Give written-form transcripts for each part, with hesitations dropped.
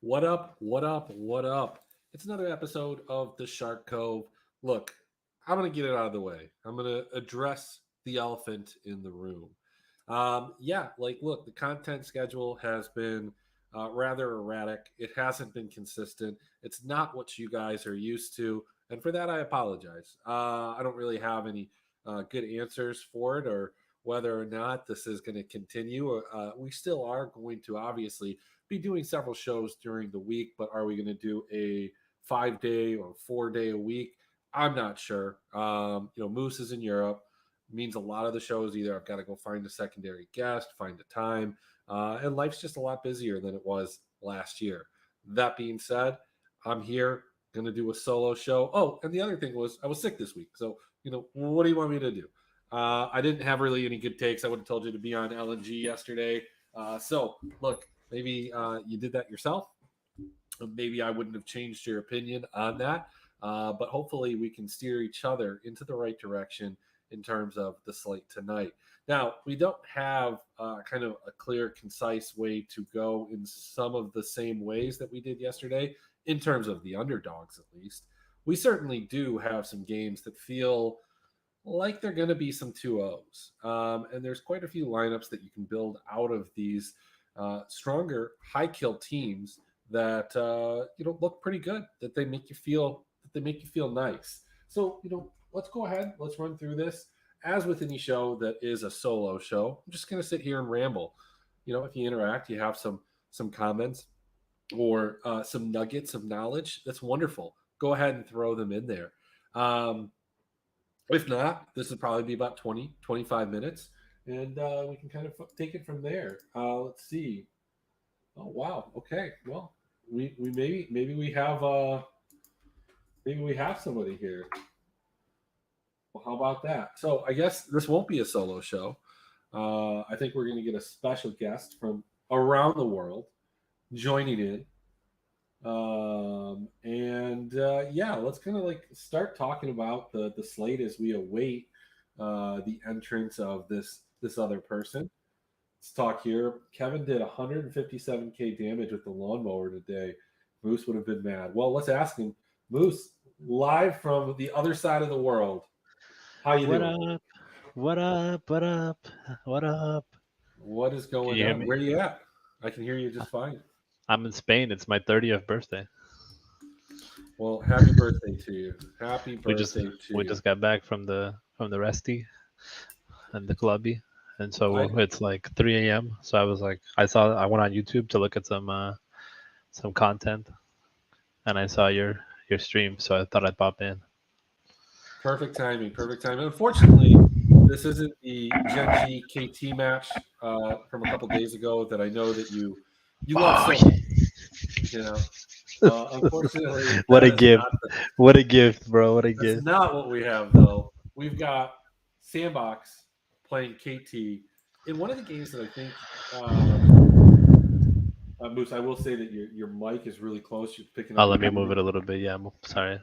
What up? What up? What up? It's another episode of the Shark Cove. Look, I'm going to get it out of the way. I'm going to address the elephant in the room. Look, the content schedule has been rather erratic. It hasn't been consistent. It's not what you guys are used to. And for that, I apologize. I don't really have any good answers for it or whether or not this is going to continue. We still are going to obviously be doing several shows during the week, but are we going to do a 5 day or 4 day a week? I'm not sure. Moose is in Europe. Means a lot of the shows either I've got to go find a secondary guest, find a time, and life's just a lot busier than it was last year. That being said, I'm here going to do a solo show. Oh, and the other thing was I was sick this week, so what do you want me to do? I didn't have really any good takes. I would have told you to be on LNG yesterday. So look, maybe you did that yourself. Maybe I wouldn't have changed your opinion on that. But hopefully we can steer each other into the right direction in terms of the slate tonight. Now, we don't have kind of a clear, concise way to go in some of the same ways that we did yesterday, in terms of the underdogs at least. We certainly do have some games that feel like they're going to be some 2-0s. And there's quite a few lineups that you can build out of these stronger, high kill teams that look pretty good. That they make you feel nice. So let's go ahead. Let's run through this. As with any show that is a solo show, I'm just going to sit here and ramble. If you interact, you have some comments or some nuggets of knowledge. That's wonderful. Go ahead and throw them in there. Um, if not, this will probably be about 20, 25 minutes, and we can kind of take it from there. Let's see. Oh wow. Okay. Well, we maybe we have somebody here. Well, how about that? So I guess this won't be a solo show. I think we're going to get a special guest from around the world joining in. And yeah, let's kind of like start talking about the slate as we await the entrance of this other person. Let's talk here. Kevin did 157k damage with the lawnmower today. Moose would have been mad. Well, let's ask him. Moose, live from the other side of the world. How you What doing? up? What up? What up? What up? What is Can going you hear on? me? Where you at? I can hear you just fine. I'm in Spain. It's my 30th birthday. Well, happy birthday to you. Happy We just birthday to we you. just got back from the resty and the clubby, and I so it's like 3 a.m. So I went on YouTube to look at some content, and I saw your stream. So I thought I'd pop in. Perfect timing. Perfect timing. Unfortunately, this isn't the Gen G KT match from a couple days ago that I know that you love Oh, so much. You know, unfortunately, what that a is gift! not What a gift, bro! What a that's gift! not what we have though. We've got Sandbox playing KT in one of the games that I think. Moose, I will say that your mic is really close. You're picking Oh, up let me really. move it a little bit. Yeah, sorry.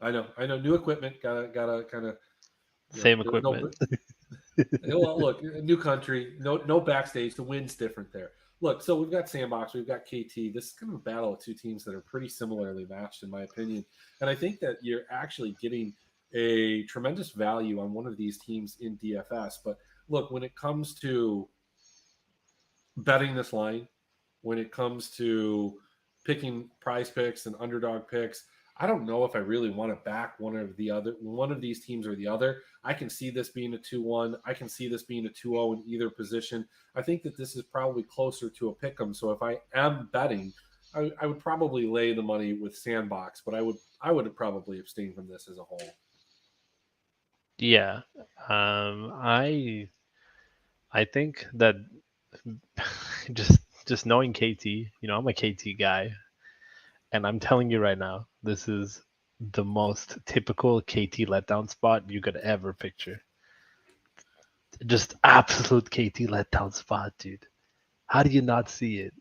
I know. New equipment. Gotta kind of. Same There's no. equipment. Well, look, new country, no backstage. The wind's different there. Look, so we've got Sandbox, we've got KT. This is kind of a battle of two teams that are pretty similarly matched, in my opinion. And I think that you're actually getting a tremendous value on one of these teams in DFS. But look, when it comes to betting this line, when it comes to picking prize picks and underdog picks, I don't know if I really want to back one of these teams or the other. I can see this being a 2-1. I can see this being a 2-0 in either position. I think that this is probably closer to a pick 'em. So if I am betting, I would probably lay the money with Sandbox, but I would probably abstain from this as a whole. Yeah. I think that just knowing KT, I'm a KT guy, and I'm telling you right now, this is the most typical KT letdown spot you could ever picture. Just absolute KT letdown spot, dude. How do you not see it?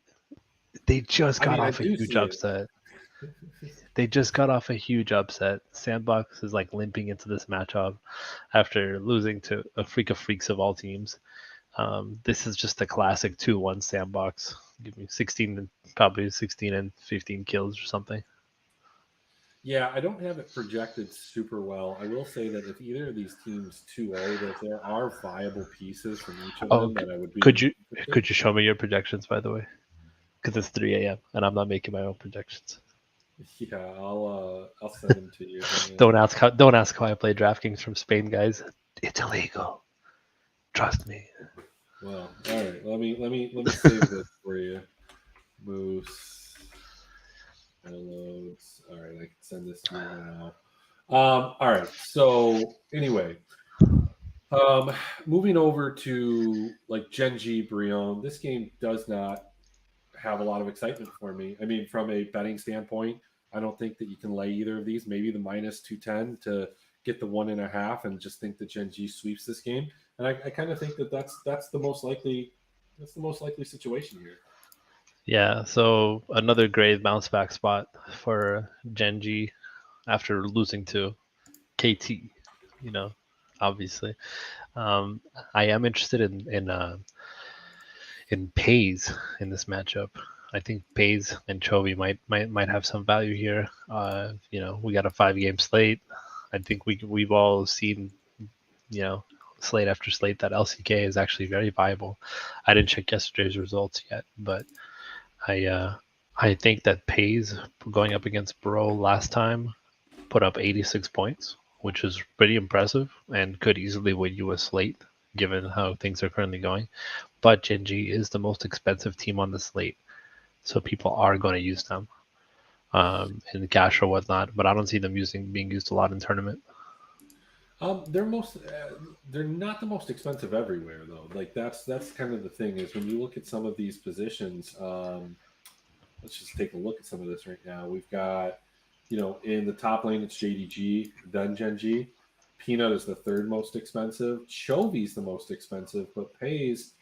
They just I got mean, I off a do huge see it. upset. They just got off a huge upset. Sandbox is like limping into this matchup after losing to a freak of freaks of all teams. This is just a classic 2-1 Sandbox. Give me 16, probably 16 and 15 kills or something. Yeah, I don't have it projected super well. I will say that if either of these teams 2-0, that there are viable pieces from each of Oh, them that I would could be you interested. could you show me your projections, by the way? Because it's 3 a.m. and I'm not making my own projections. Yeah, I'll send them to you. Hang on. Don't ask how I play DraftKings from Spain, guys. It's illegal. Trust me. Well, all right. Let me save this for you. Moose downloads. All right, I can send this to you now. All right. So anyway, um, moving over to like Genji Brion, this game does not have a lot of excitement for me. I mean, from a betting standpoint, I don't think that you can lay either of these. Maybe the minus 210 to get the 1.5, and just think that Genji sweeps this game. And I kind of think that that's the most likely situation here. Yeah, so another great bounce back spot for Genji after losing to KT, you know, obviously. Um, I am interested in Pays in this matchup. I think Pays and Chovy might have some value here. We got a 5 game slate. I think we've all seen, you know, slate after slate that LCK is actually very viable. I didn't check yesterday's results yet, but I uh, I think that Pays going up against Bro last time put up 86 points, which is pretty impressive and could easily win you a slate given how things are currently going. But Genji is the most expensive team on the slate, so people are going to use them in cash or whatnot. But I don't see them being used a lot in tournament. They're not the most expensive everywhere though. Like that's kind of the thing is when you look at some of these positions. Let's just take a look at some of this right now. We've got, in the top lane it's JDG, then Genji. Peanut is the third most expensive. Chovy's the most expensive, but Pays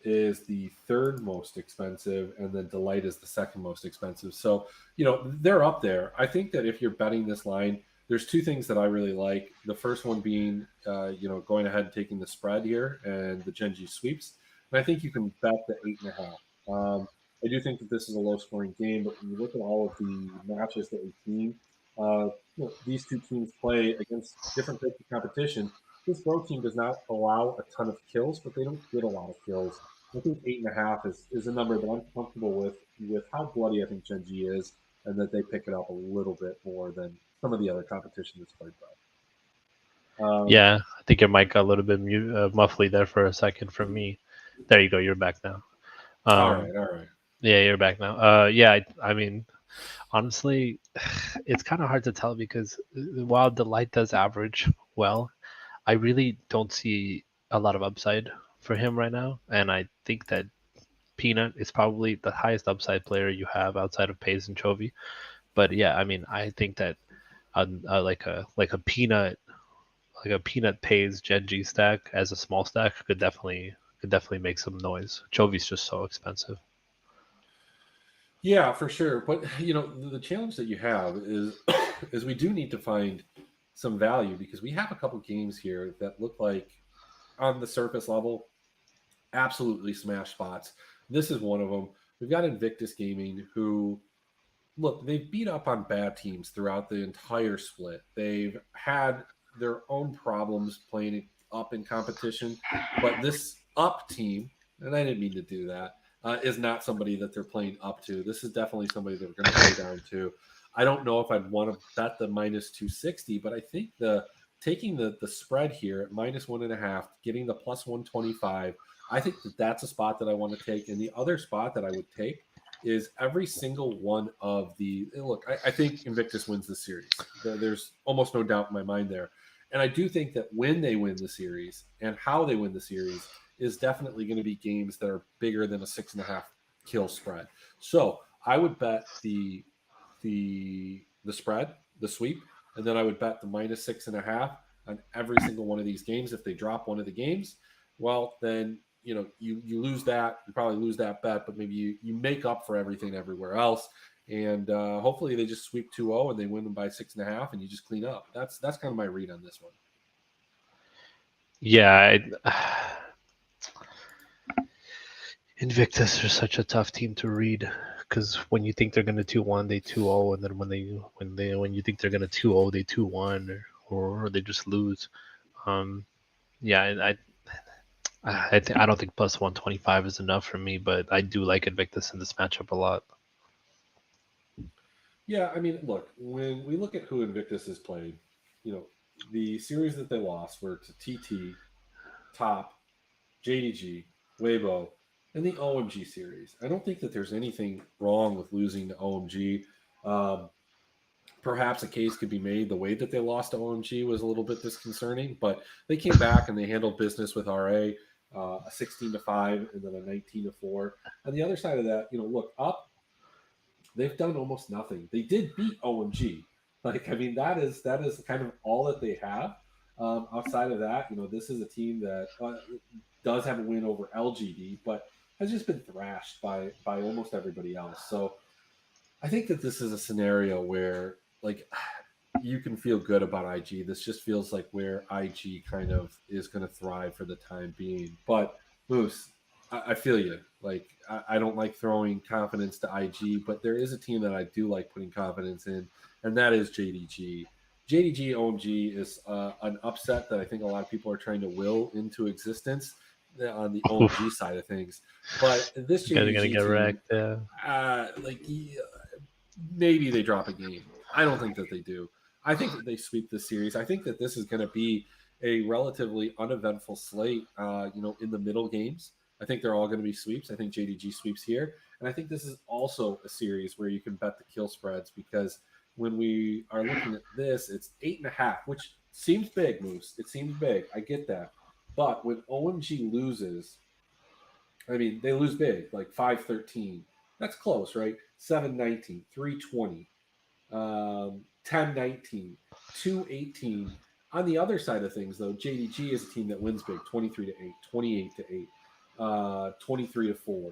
is the third most expensive, and then Delight is the second most expensive. So, they're up there. I think that if you're betting this line, there's two things that I really like. The first one being, going ahead and taking the spread here and the Genji sweeps. And I think you can bet the 8.5. I do think that this is a low scoring game, but when you look at all of the matches that we've seen, these two teams play against different types of competition. This road team does not allow a ton of kills, but they don't get a lot of kills. I think 8.5 is a number that I'm comfortable with how bloody I think Genji is, and that they pick it up a little bit more than some of the other competition that's played by. Yeah, I think your mic got a little bit muffly there for a second from me. There you go. You're back now. All Um, right, all right. yeah, you're back now. Yeah, I mean, honestly, it's kind of hard to tell because while Delight does average well, I really don't see a lot of upside for him right now, and I think that Peanut is probably the highest upside player you have outside of Pays and Chovy. But yeah, I mean, I think that like a Peanut Pays Genji stack as a small stack could definitely make some noise. Chovy's just so expensive. Yeah, for sure. But the challenge that you have is is we do need to find some value because we have a couple games here that look like on the surface level absolutely smash spots. This is one of them. We've got Invictus Gaming, who, look, they've beat up on bad teams throughout the entire split. They've had their own problems playing up in competition, but this up team, and I didn't mean to do that, is not somebody that they're playing up to. This is definitely somebody that we're going to play down to. I don't know if I'd want to bet the minus 260, but I think the taking the spread here at minus 1.5, getting the plus 125, I think that that's a spot that I want to take. And the other spot that I would take is every single one of the look. I think Invictus wins the series. There's almost no doubt in my mind there. And I do think that when they win the series and how they win the series is definitely going to be games that are bigger than a 6.5 kill spread. So I would bet the spread, the sweep, and then I would bet the minus 6.5 on every single one of these games. If they drop one of the games, well, then you lose that. You probably lose that bet, but maybe you make up for everything everywhere else. And hopefully they just sweep 2-0 and they win them by 6.5, and you just clean up. That's kind of my read on this one. Yeah, Invictus are such a tough team to read because when you think they're gonna 2-1, they 2-0, and then when you think they're gonna 2-0, they 2-1, or they just lose. Um, yeah, I don't think plus 125 is enough for me, but I do like Invictus in this matchup a lot. Yeah, I mean, look, when we look at who Invictus has played, you know, the series that they lost were to TT, Top, JDG, Weibo, and the OMG series. I don't think that there's anything wrong with losing to OMG. Um, Perhaps a case could be made the way that they lost to OMG was a little bit disconcerting, but they came back and they handled business with RA, a 16-5 and then a 19-4. On the other side of that, look up, they've done almost nothing. They did beat OMG. Like, I mean, that is kind of all that they have. Outside of that, this is a team that does have a win over LGD, but has just been thrashed by almost everybody else. So I think that this is a scenario where, like, you can feel good about IG. This just feels like where IG kind of is going to thrive for the time being. But Moose, I feel you. Like, I don't like throwing confidence to IG, but there is a team that I do like putting confidence in, and that is JDG. JDG OMG is an upset that I think a lot of people are trying to will into existence on the OMG Oof, side of things. But this gonna JDG get team, wrecked. Yeah. like, maybe they drop a game. I don't think that they do. I think that they sweep this series. I think that this is going to be a relatively uneventful slate. In the middle games, I think they're all going to be sweeps. I think JDG sweeps here, and I think this is also a series where you can bet the kill spreads because when we are looking at this, it's 8.5, which seems big, Moose. It seems big. I get that, but when OMG loses, I mean, they lose big, like 5-13. That's close, right? 7-19, 3-20, 10-19, 2-18. On the other side of things, though, JDG is a team that wins big, 23-8, 28-8, 23-4.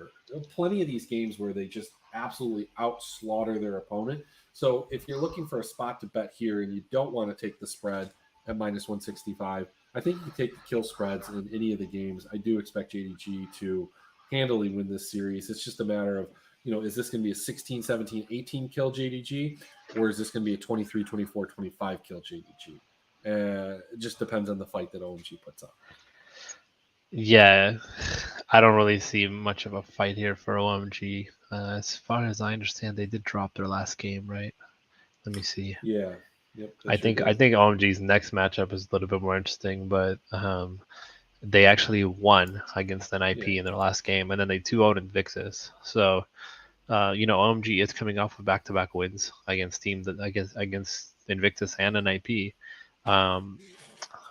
Plenty of these games where they just absolutely outslaughter their opponent. So if you're looking for a spot to bet here and you don't want to take the spread at minus 165, I think you can take the kill spreads in any of the games. I do expect JDG to handily win this series. It's just a matter of, is this going to be a 16, 17, 18 kill JDG, or is this going to be a 23, 24, 25 kill JDG? It just depends on the fight that OMG puts up. Yeah, I don't really see much of a fight here for OMG. As far as I understand, they did drop their last game, right? Let me see. Yeah. Yep, they I sure think I did. think OMG's next matchup is a little bit more interesting, but they actually won against Yeah. NIP in their last game, and then they 2-0 Invictus. So OMG is coming off of back-to-back wins against teams that against Invictus and NIP, um,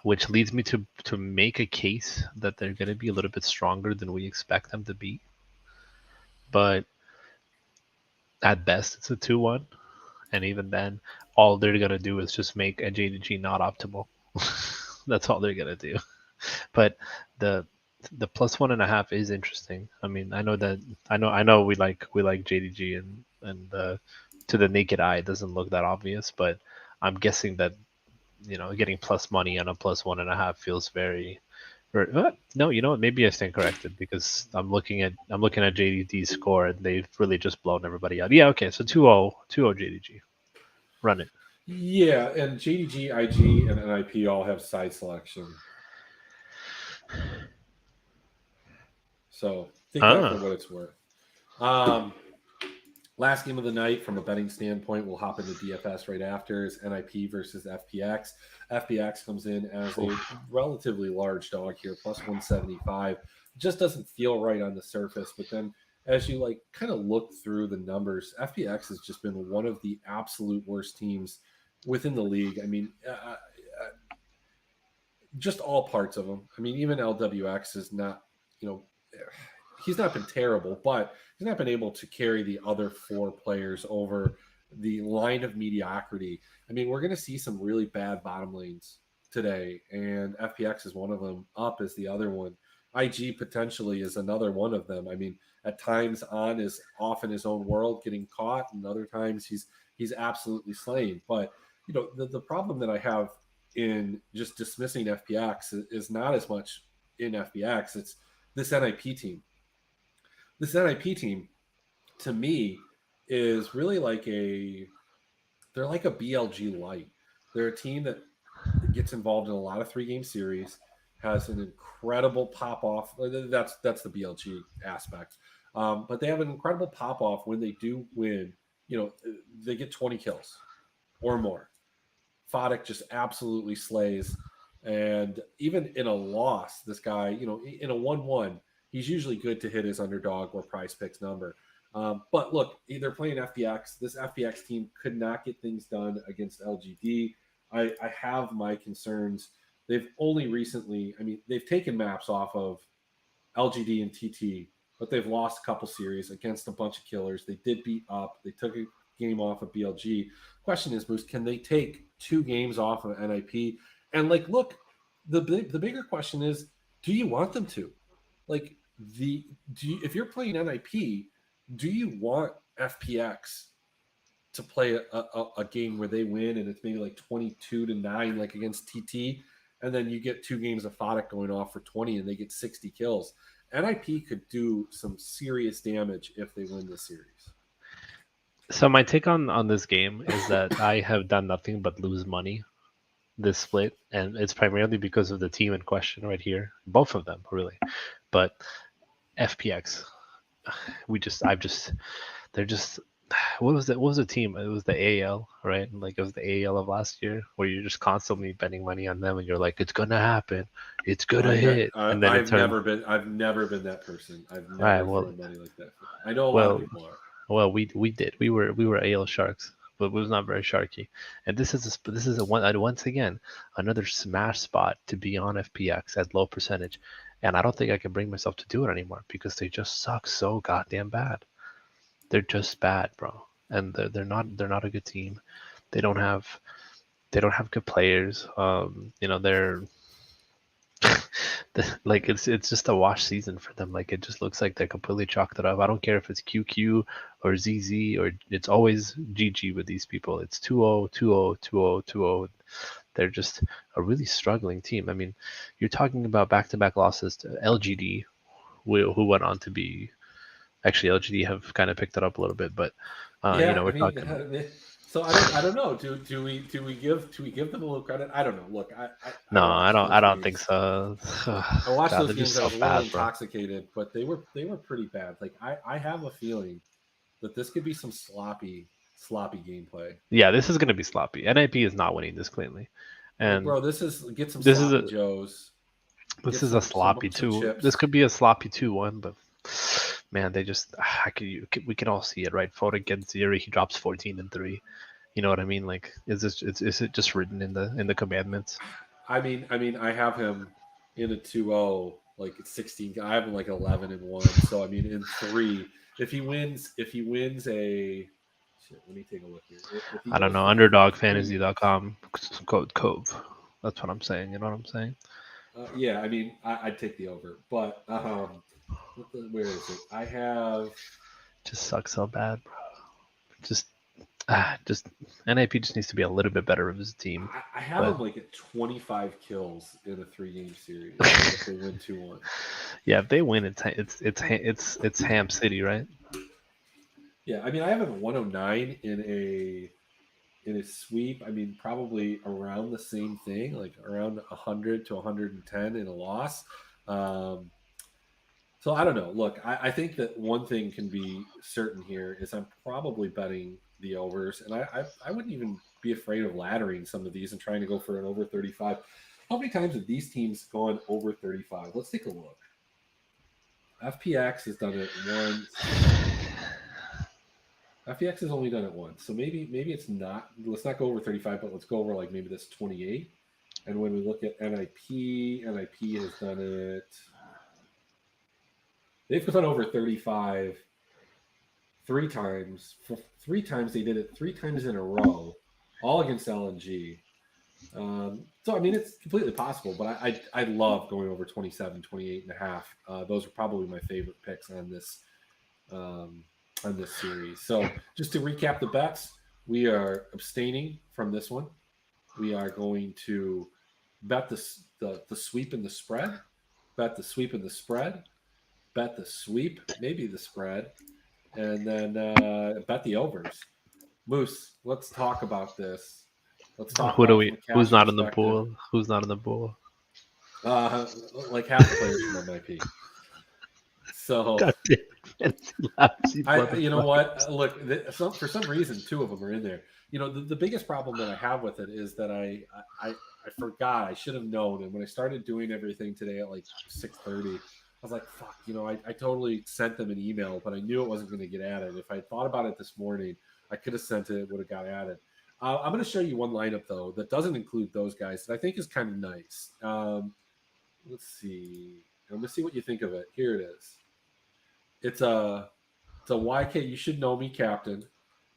which leads me to make a case that they're going to be a little bit stronger than we expect them to be. But at best, it's a 2-1, and even then, all they're going to do is just make a JDG not optimal. That's all they're going to do. But the the plus 1.5 is interesting. I mean, I know we like JDG, and to the naked eye it doesn't look that obvious, but I'm guessing that getting plus money on a plus 1.5 feels very. No, you know what? Maybe I stand corrected because I'm looking at JDD's score and they've really just blown everybody out. Yeah, okay, so 2-0, 2-0 JDG. Run it. Yeah, and JDG, IG, and NIP all have side selection. So take that for Ah, what it's worth. Um, Last game of the night from a betting standpoint, we'll hop into DFS right after is NIP versus FPX. FPX comes in as a oof. relatively large dog here, plus 175. Just doesn't feel right on the surface, but then as you like kind of look through the numbers, FPX has just been one of the absolute worst teams within the league. I mean, just all parts of them. I mean, even LWX is not, you know, he's not been terrible, but he's not been able to carry the other four players over the line of mediocrity. I mean, we're going to see some really bad bottom lanes today, and FPX is one of them. Up is the other one. IG potentially is another one of them. I mean, at times On is off in his own world, getting caught, and other times he's absolutely slain. But the problem that I have in just dismissing FPX is not as much in FPX. It's this NIP team. this NIP team to me is really like they're like a BLG light. They're a team that gets involved in a lot of 3-game series, has an incredible pop off. That's the BLG aspect, but they have an incredible pop off when they do win. You know, they get 20 kills or more. Foddick just absolutely slays. And even in a loss, this guy, you know, in a 1-1, he's usually good to hit his underdog or prize picks number. But look, they're playing FPX. This FPX team could not get things done against LGD. I have my concerns. They've only recently, I mean, they've taken maps off of LGD and TT, but they've lost a couple series against a bunch of killers. They did beat up. They took a game off of BLG. Question is, Moose, can they take 2 games off of NIP? And like, look, the bigger question is, do you want them to? Like, if you're playing NIP, do you want FPX to play a game where they win and it's maybe like 22-9, like against TT, and then you get 2 games of Foddick going off for 20 and they get 60 kills? NIP could do some serious damage if they win this series. So my take on this game is that I have done nothing but lose money this split, and it's primarily because of the team in question right here. Both of them, really. But FPX, they're just. What was the team? It was the AL, right? Like it was the AL of last year, where you're just constantly betting money on them, and you're like, it's gonna happen, it's gonna hit, and then I've never been that person. I've all right. never thrown money like that. I know a lot of Well, people are. Well, we did. We were AL Sharks, but it was not very sharky. And this is a once again another smash spot to be on FPX at low percentage, and I don't think I can bring myself to do it anymore because they just suck so goddamn bad. They're just bad, bro, and they're not a good team. They don't have good players. They're like it's just a wash season for them. Like it just looks like they're completely chalked it up. I don't care if it's QQ or ZZ or it's always GG with these people. It's 2-0, 2-0, 2-0, 2-0. They're just a really struggling team. I mean, you're talking about back-to-back losses to LGD, who went on to be actually LGD have kind of picked it up a little bit, but Yeah, I we're mean, talking. so I don't know. Do we give them a little credit? I don't know. Look, I No, I watched don't. I those don't think games. so. I watched God, those they're just games. I so was a little bad, bro. intoxicated, but they were pretty bad. Like I have a feeling that this could be some sloppy gameplay. Yeah, this is gonna be sloppy. NIP is not winning this cleanly, Like, and bro, this is get some this is sloppy a joes, this get is a sloppy some two. This chips. could be a sloppy 2-1, but man, they just we can all see it, right? Foden gets zero, he drops 14 and 3. You know what I mean? Like, is it just written in the commandments? I have him in a 2-0, like it's 16. I have him like 11-1. So I mean, in 3, if he wins a shit, let me take a look here. If he I don't goes know. for 3, Underdogfantasy.com code Cove. That's what I'm saying. You know what I'm saying? yeah, I mean, I'd take the over, but where is it? I have Just sucks so bad, bro. Just just NIP just needs to be a little bit better of his team. I have But him like at 25 kills in a 3-game series if they win 2-1. yeah, if they win, it's Ham City, right? Yeah, I mean, I have him at 109 in a sweep. I mean, probably around the same thing, like around 100 to 110 in a loss. Um, so I don't know. Look, I think that one thing can be certain here is I'm probably betting the overs, and I wouldn't even be afraid of laddering some of these and trying to go for an over 35. How many times have these teams gone over 35? Let's take a look. FPX has done it once. FPX has only done it once, so maybe it's not. Let's not go over 35, but let's go over like maybe this 28. And when we look at NIP has done it. They've gone over 35 3 times. For 3 times they did it 3 times in a row, all against LNG. So I mean, it's completely possible, but I love going over 27, 28 and a half. Those are probably my favorite picks um, on this series. So just to recap the bets, we are abstaining from this one. We are going to bet the sweep and the spread, bet the sweep and the spread, bet the sweep, maybe the spread, and then bet the overs. Moose, let's talk about this. Let's talk Who do about it we? from a Who's cash not in the perspective. pool? Who's not in the pool? Like half the players from MIP. So God damn it, fantasy labs, you you know motherfucker. what? Look, for some reason, two of them are in there. You know, the biggest problem that I have with it is that I forgot. I should have known. And when I started doing everything today at like 6:30, I was like, fuck. You know, I totally sent them an email, but I knew it wasn't going to get added. If I had thought about it this morning, I could have sent it. It would have got added. I'm going to show you one lineup though that doesn't include those guys that I think is kind of nice. Let's see. I'm going to see what you think of it. Here it is. It's a YK. You should know me, Captain.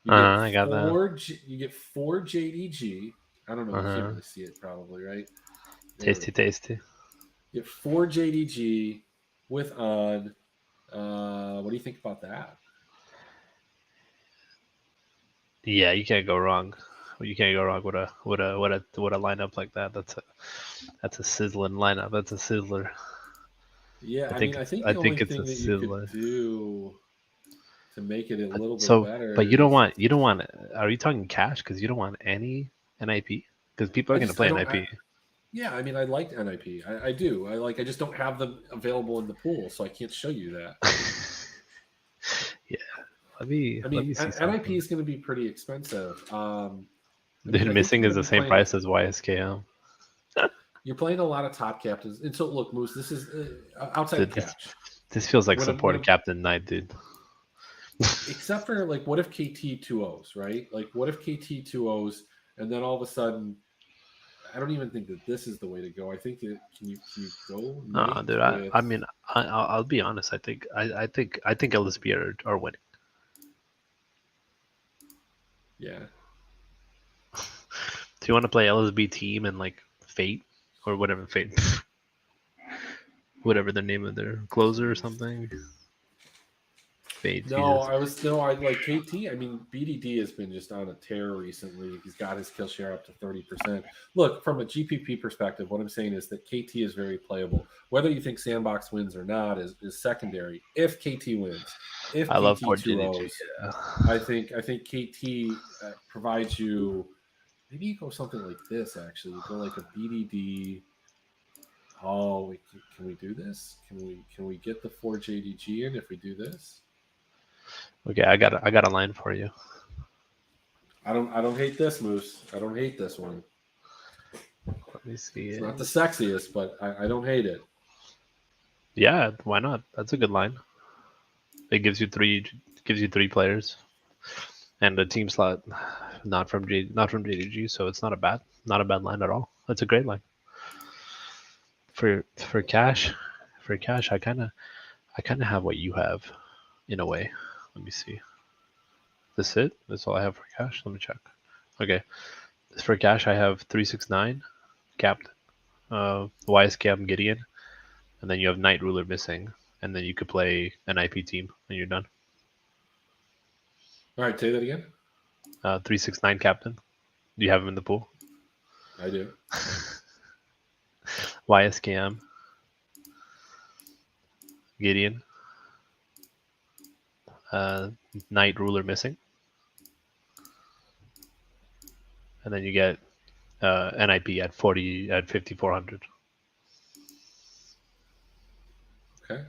I got that. You get four JDG. I don't know. You can't Uh-huh. really see it, probably, right? There we Tasty, go. tasty. You get four JDG with on. What do you think about that? Yeah, you can't go wrong. You can't go wrong with a lineup like that. That's a sizzling lineup. That's a sizzler. Yeah, I I think mean, I it's think I the only think it's a thing that you could sizzler. do to make it a But little bit so, but better you don't is want you don't want. Are you talking cash? Because you don't want any NIP. Because people are gonna I play don't. NIP. Yeah, I mean, I liked NIP. I do. I just don't have them available in the pool, so I can't show you that. Yeah, let me I let mean, me see NIP something. is going to be pretty expensive. I mean, Dude, I think you're missing is going to the be same playing. price as YSKM. You're playing a lot of top captains, and so look, Moose. This is outside of Dude, this cash. this feels like When supported I'm Captain Knight, dude. except for like, what if KT two O's, right? Like, what if KT two O's, and then all of a sudden, I don't even think that this is the way to go. I think that can you go No, Knight dude. with I mean, I'll be honest. I think LSB are winning. yeah. Do you want to play LSB team and like Fate or whatever Fate, whatever the name of their closer or something? Fate, No, Jesus. I was no, I like KT. I mean, BDD has been just on a tear recently. He's got his kill share up to 30%. Look, from a GPP perspective, what I'm saying is that KT is very playable. Whether you think Sandbox wins or not is secondary. If KT wins, if I love KT Port two JDG. O's, Yeah. I think KT provides you. Maybe you go something like this. Actually, you go like a BDD. Oh, can we do this? Can we get the four JDG in if we do this? Okay, I got a line for you. I don't hate this, Moose. I don't hate this one. Let me see It's not the it. sexiest, but I don't hate it. Yeah, why not? That's a good line. It gives you three players and a team slot, not from JDG, so it's not a bad line at all. That's a great line for cash. For cash, I kind of have what you have in a way. Let me see. This it? That's all I have for cash. Let me check. Okay, for cash, I have 369 Captain, YSKM Gideon, and then you have Night Ruler missing, and then you could play an IP team, and you're done. All right, say that again. 369 Captain. Do you have him in the pool? I do. YSKM Gideon, uh, Night Ruler missing, and then you get NIP at 5400. Okay.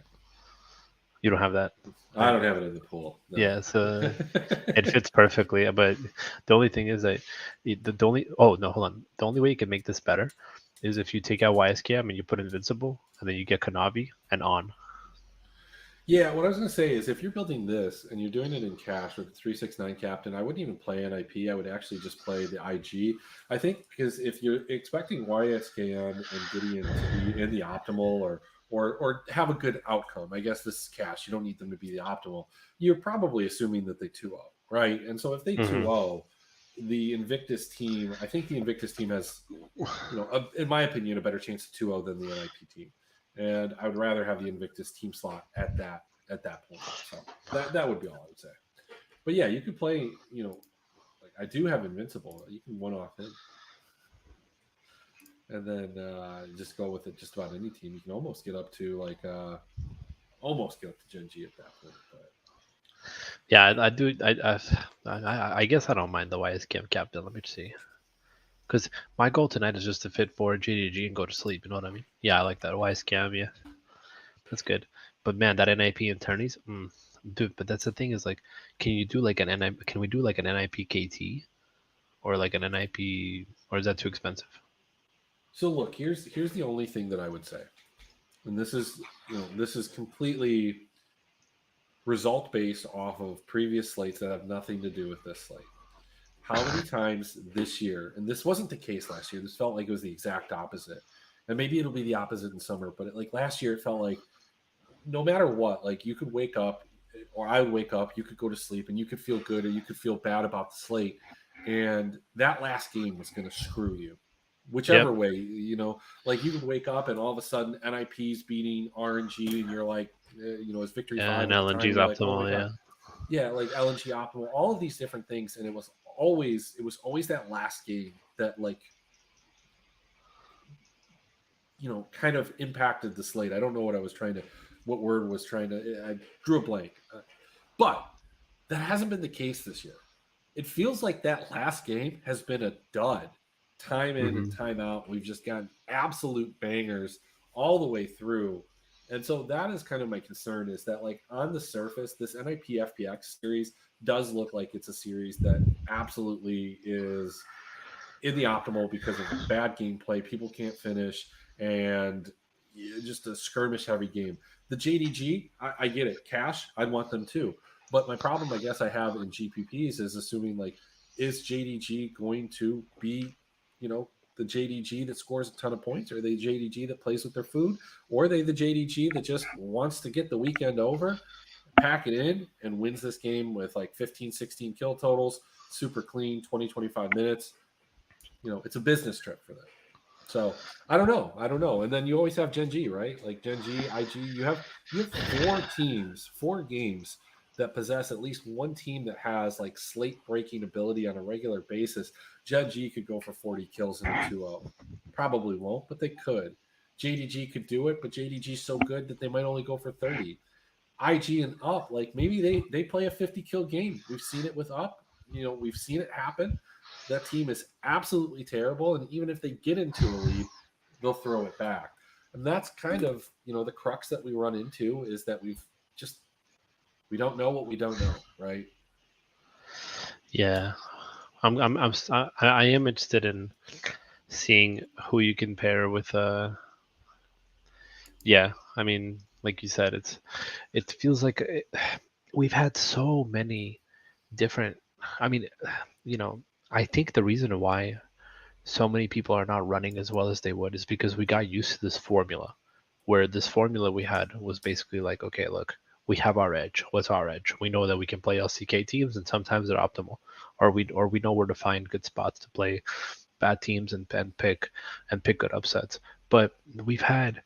You don't have that. I don't have it in the pool. No. Yeah, so it fits perfectly. But the only thing is that the only no, hold on. The only way you can make this better is if you take out YSKM and you put Invincible, and then you get Kanavi and on. Yeah, what I was going to say is if you're building this and you're doing it in cash with the 369 captain, I wouldn't even play NIP. I would actually just play the IG. I think because if you're expecting YSKM and Gideon to be in the optimal or have a good outcome, I guess this is cash. You don't need them to be the optimal. You're probably assuming that they 2-0, right? And so if they Mm-hmm. 2-0, the Invictus team, I think the Invictus team has, in my opinion, a better chance of 2-0 than the NIP team. And I would rather have the Invictus team slot at that point. So that would be all I would say. But yeah, you could play. Like I do have Invincible. You can one off him, and then just go with it. Just about any team. You can almost get up to like almost give it to Gen G at that point. But Yeah, I do. I guess I don't mind the YSCam captain. Let me see. Because my goal tonight is just to fit for GDG and go to sleep. You know what I mean? Yeah, I like that YSCam. Yeah, that's good. But man, that NIP and tourneys, dude. But that's the thing is like, can you do like an NIP? Can we do like an NIP KT or like an NIP? Or is that too expensive? so look, here's the only thing that I would say, and this is completely result based off of previous slates that have nothing to do with this slate. How many times this year, and this wasn't the case last year, this felt like it was the exact opposite. And maybe it'll be the opposite in summer, but like last year, it felt like no matter what, like you could wake up, or I would wake up, you could go to sleep, and you could feel good or you could feel bad about the slate. And that last game was going to screw you. Yep. Whichever way, like you could wake up and all of a sudden NIP's beating RNG, and you're like, it's Victory And 5 at the time. LNG's You're like, oh my optimal. God. Yeah. Yeah, like LNG optimal, all of these different things. And it was always that last game that like kind of impacted the slate. I don't know what word was trying to. I drew a blank, but that hasn't been the case this year. It feels like that last game has been a dud, time in and Hmm. time out. We've just gotten absolute bangers all the way through, and so that is kind of my concern. Is that like on the surface, this NIP FPX series does look like it's a series that absolutely is in the optimal because of bad gameplay. People can't finish, and just a skirmish heavy game. The JDG, I get it. Cash, I'd want them too. But my problem, I guess, I have in GPPs is assuming like, is JDG going to be, the JDG that scores a ton of points? Or are they JDG that plays with their food? Or are they the JDG that just wants to get the weekend over, pack it in, and wins this game with like 15, 16 kill totals, super clean, 20, 25 minutes? It's a business trip for them. So I don't know. I don't know. And then you always have Gen G, right? Like Gen G, IG. You have four teams, four games that possess at least one team that has like slate breaking ability on a regular basis. Gen G could go for 40 kills in a 2-0. Probably won't, but they could. JDG could do it, but JDG's so good that they might only go for 30. IG and up, like maybe they play a 50 kill game. We've seen it with up. We've seen it happen. That team is absolutely terrible, and even if they get into a lead, they'll throw it back. And that's kind of the crux that we run into is that we don't know what we don't know, right? Yeah. I am interested in seeing who you can pair with. Yeah. I mean, like you said, it feels like we've had so many different. I mean, you know, I think the reason why so many people are not running as well as they would is because we got used to this formula, where this formula we had was basically like, okay, look, we have our edge. What's our edge? We know that we can play LCK teams, and sometimes they're optimal, or we know where to find good spots to play bad teams and pick good upsets. But we've had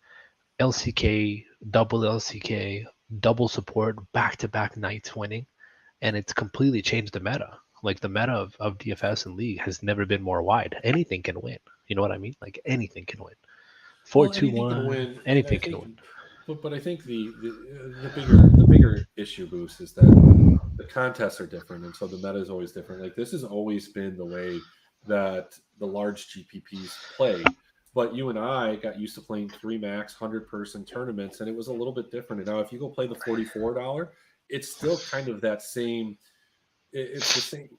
LCK, double support, back to back nights winning, and it's completely changed the meta. Like the meta of DFS and League has never been more wide. Anything can win. You know what I mean? Like anything can win. Four Well, two anything can one, win, and I anything can think, win. but I think the bigger issue, Boost, is that the contests are different, and so the meta is always different. Like this has always been the way that the large GPPs play. But you and I got used to playing three max 100-person tournaments, and it was a little bit different. And now, if you go play the $44, it's still kind of that same. It's the same.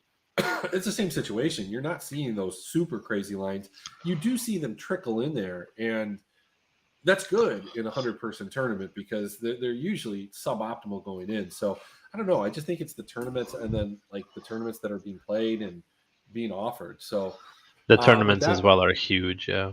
It's the same situation. You're not seeing those super crazy lines. You do see them trickle in there, and that's good in a 100-person tournament because they're usually suboptimal going in. So I don't know. I just think it's the tournaments and then like the tournaments that are being played and being offered. So The with tournaments as that, well are huge. Yeah.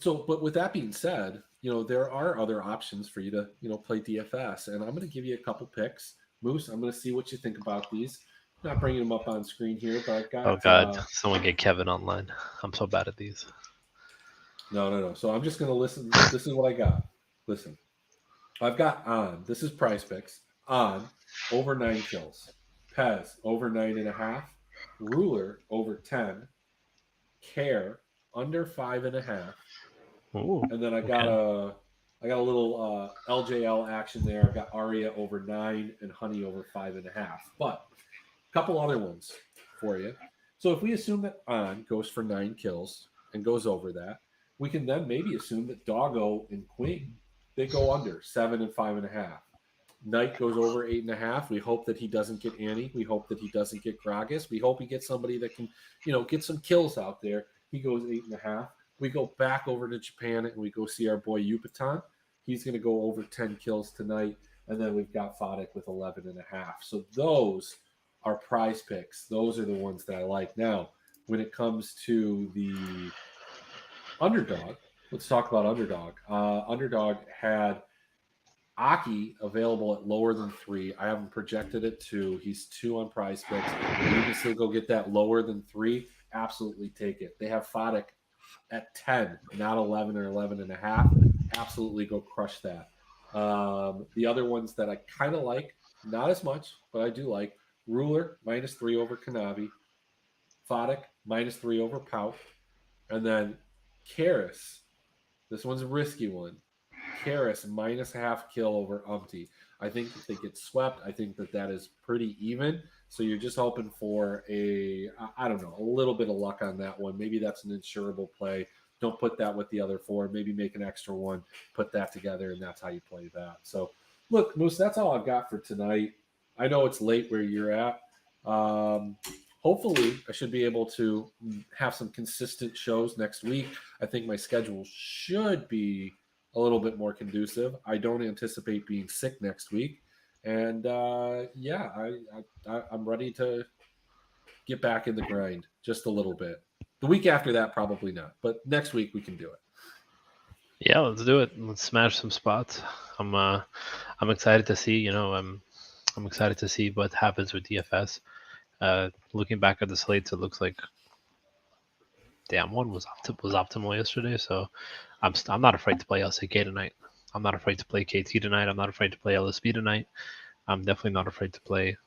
but with that being said, there are other options for you to play DFS, and I'm going to give you a couple picks. Moose, I'm going to see what you think about these. I'm not bringing them up on screen here, but I've Oh got God, someone get Kevin online. I'm so bad at these. no. So I'm just going to listen. This is what I got. Listen, I've got on. This is Price Picks on over 9 kills. Pez over 9.5. Ruler over 10. Care under 5.5. Ooh, And then I got okay. I got a little LJL action there. I've got Aria over 9 and Honey over 5.5. But a couple other ones for you. So if we assume that On goes for 9 kills and goes over that, we can then maybe assume that Doggo and Queen, they go under 7 and 5.5. Knight goes over 8.5. We hope that he doesn't get Annie. We hope that he doesn't get Gragas. We hope he gets somebody that can, get some kills out there. He goes 8.5. We go back over to Japan and we go see our boy Yucatan. He's going to go over 10 kills tonight. And then we've got Fodek with 11.5. So those are prize picks. Those are the ones that I like. Now, when it comes to the underdog, let's talk about underdog. Underdog had Aki available at lower than 3. I haven't projected it to. He's 2 on prize picks. If you can still go get that lower than 3, absolutely take it. They have Fodek at 10, not 11 or 11.5. Absolutely go crush that. The other ones that I kind of like, not as much, but I do like, Ruler, -3 over Kanavi. Fodek, -3 over Pout. And then Karis. This one's a risky one. Karis, -0.5 kill over Umpty. I think if they get swept, I think that is pretty even. So you're just hoping for a little bit of luck on that one. Maybe that's an insurable play. Don't put that with the other 4. Maybe make an extra one, put that together, and that's how you play that. So, look, Moose, that's all I've got for tonight. I know it's late where you're at. Hopefully, I should be able to have some consistent shows next week. I think my schedule should be a little bit more conducive. I don't anticipate being sick next week. And, I'm ready to get back in the grind just a little bit. The week after that, probably not. But next week, we can do it. Yeah, let's do it. Let's smash some spots. I'm excited to see. I'm excited to see what happens with DFS. Looking back at the slates, it looks like damn one was optimal yesterday. So I'm not afraid to play LCK tonight. I'm not afraid to play KT tonight. I'm not afraid to play LSB tonight. I'm definitely not afraid to play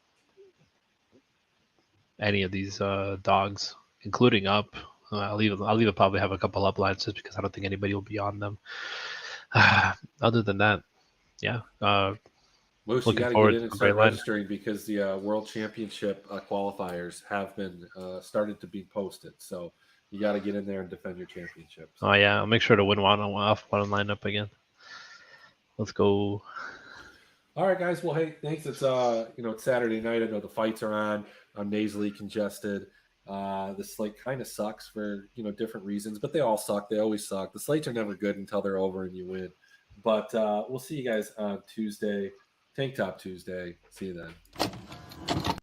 any of these dogs, including up. I'll even probably have a couple up lines just because I don't think anybody will be on them. Other than that, yeah. Moose, you got to get in and start registering because the World Championship qualifiers have been started to be posted. So you got to get in there and defend your championships. Oh yeah, I'll make sure to win one lineup again. Let's go. All right, guys. Well, hey, thanks. It's it's Saturday night. I know the fights are on. I'm nasally congested. The slate kind of sucks for different reasons, but they all suck. They always suck. The slates are never good until they're over and you win. But we'll see you guys on Tuesday, Tank Top Tuesday. See you then.